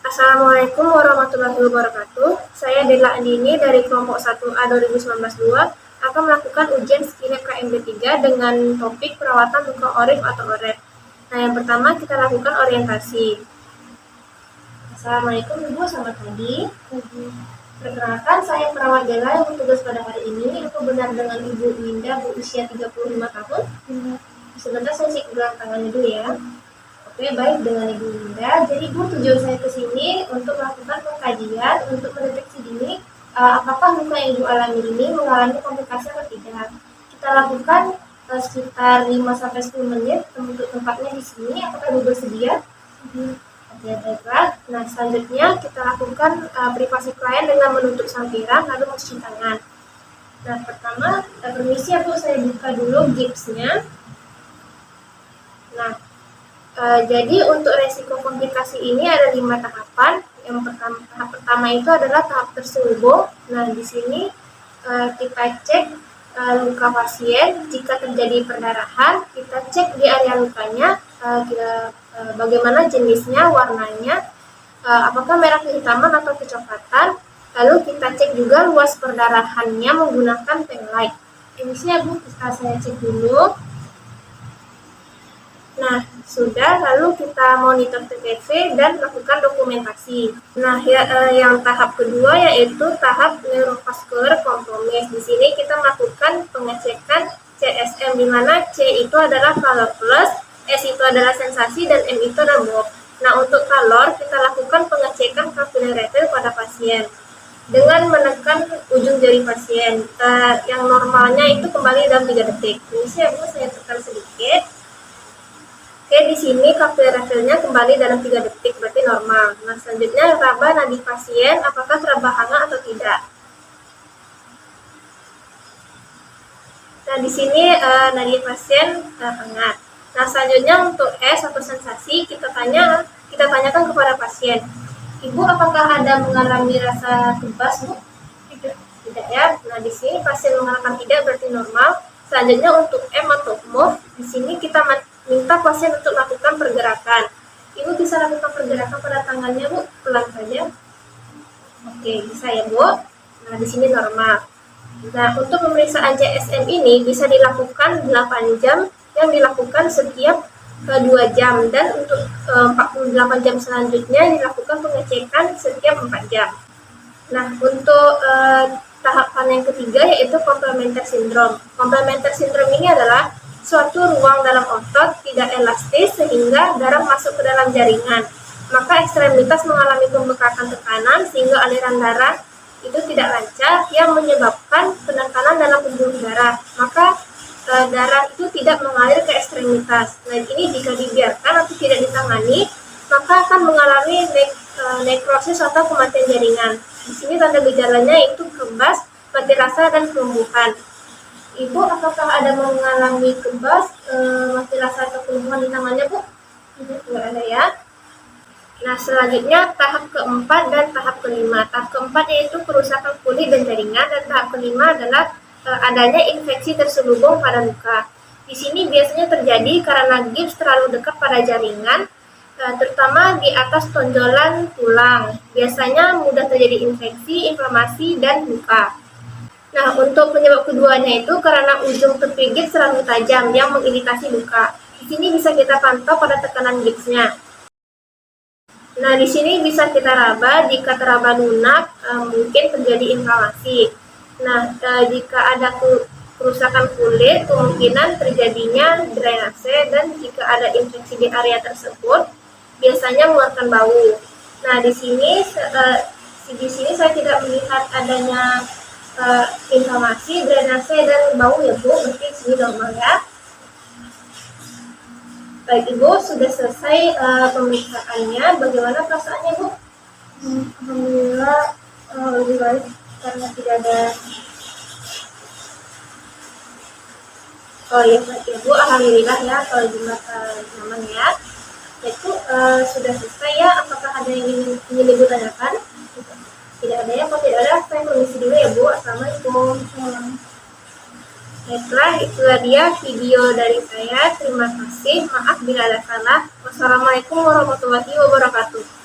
Assalamualaikum warahmatullahi wabarakatuh. Saya Dela Andini dari kelompok 1A 2019-2 akan melakukan ujian Skillab KMB 3 dengan topik perawatan luka orif atau orep. Nah, yang pertama kita lakukan orientasi. Assalamualaikum Ibu, selamat pagi. Perkenalkan, saya perawat Dela yang bertugas pada hari ini. Aku benar dengan Ibu Winda, berusia 35 tahun. Sebentar saya cek ulang tangannya dulu ya. Oke, baik, dengan Ibu Winda. Jadi Bu, tujuan saya ke sini untuk melakukan pengkajian untuk mendeteksi dini apakah luka yang Ibu alami ini mengalami komplikasi atau tidak. Kita lakukan sekitar 5-10 menit untuk tempatnya di sini. Apakah Ibu bersedia? Oke, baiklah. Nah, selanjutnya kita lakukan privasi klien dengan menutup sampiran lalu mencuci tangan. Nah, pertama, permisi ya Bu, saya buka dulu gipsnya. Nah, jadi untuk resiko komplikasi ini ada 5 tahapan. Yang tahap pertama itu adalah tahap terselubung. Nah, di sini kita cek luka pasien. Jika terjadi perdarahan, kita cek di area lukanya, bagaimana jenisnya, warnanya, apakah merah kehitaman atau kecoklatan. Lalu kita cek juga luas perdarahannya menggunakan penlight. Ini sih ya Bu, saya cek dulu. Nah, sudah, lalu kita monitor TTV dan lakukan dokumentasi. Nah, yang tahap kedua yaitu tahap neurovascular compromise. Di sini kita melakukan pengecekan CSM, di mana C itu adalah color plus, S itu adalah sensasi, dan M itu adalah bob. Nah, untuk color, kita lakukan pengecekan capillary refill pada pasien dengan menekan ujung jari pasien. Yang normalnya itu kembali dalam 3 detik. Ini saya tekan sedikit. Oke, di sini capillary refill-nya kembali dalam 3 detik, berarti normal. Nah, selanjutnya raba nadi pasien, apakah teraba hangat atau tidak. Nah, di sini nadi pasien hangat. Nah, selanjutnya untuk S atau sensasi, kita tanyakan kepada pasien. Ibu, apakah ada mengalami rasa kebas, Bu? Tidak ya. Nah, di sini pasien mengatakan tidak, berarti normal. Selanjutnya untuk M atau move, di sini kita minta pasien untuk melakukan pergerakan. Ibu bisa lakukan pergerakan pada tangannya, Bu, pelan saja. Oke, bisa ya, Bu. Nah, di sini normal. Nah, untuk pemeriksaan CSM ini bisa dilakukan 8 jam, yang dilakukan setiap 2 jam, dan untuk 48 jam selanjutnya dilakukan pengecekan setiap 4 jam. Nah, untuk tahapan yang ketiga yaitu komplementer sindrom. Komplementer sindrom ini adalah suatu ruang dalam otot tidak elastis sehingga darah masuk ke dalam jaringan. Maka ekstremitas mengalami pembekakan tekanan sehingga aliran darah itu tidak lancar yang menyebabkan penekanan dalam pembuluh darah. Maka darah itu tidak mengalir ke ekstremitas. Nah, ini jika dibiarkan atau tidak ditangani, maka akan mengalami nekrosis atau kematian jaringan. Di sini tanda gejalanya itu kebas, mati rasa, dan kelumpuhan. Ibu, apakah ada mengalami kebas, mati rasa atau kelumpuhan di tangannya, Bu? Tidak ada ya. Nah, selanjutnya tahap keempat dan tahap kelima. Tahap keempat yaitu kerusakan kulit dan jaringan, dan tahap kelima adalah adanya infeksi terselubung pada luka. Di sini biasanya terjadi karena gips terlalu dekat pada jaringan, terutama di atas tonjolan tulang. Biasanya mudah terjadi infeksi, inflamasi, dan luka. Nah, untuk penyebab keduanya itu karena ujung tepi gips terlalu tajam yang mengiritasi luka. Di sini bisa kita pantau pada tekanan gipsnya. Nah, di sini bisa kita raba. Jika teraba lunak, mungkin terjadi inflamasi. Nah, jika ada kerusakan kulit, kemungkinan terjadinya drainase, dan jika ada infeksi di area tersebut, biasanya mengeluarkan bau. Nah, di sini saya tidak melihat adanya inflamasi, drainase, dan bau ya, Bu. Berarti di sini normal ya. Baik, Ibu, sudah selesai pemeriksaannya. Bagaimana perasaannya, Bu? Alhamdulillah lebih baik karena tidak ada. Oh ya, baik Ibu, alhamdulillah ya kalau nyaman ya. Itu sudah selesai ya. Apakah ada yang ingin Ibu tanyakan? Tidak ada ya. Kalau tidak ada, saya permisi dulu ya, Bu. Assalamualaikum. Baiklah, itulah dia video dari saya. Terima kasih. Maaf bila ada salah. Wassalamualaikum warahmatullahi wabarakatuh.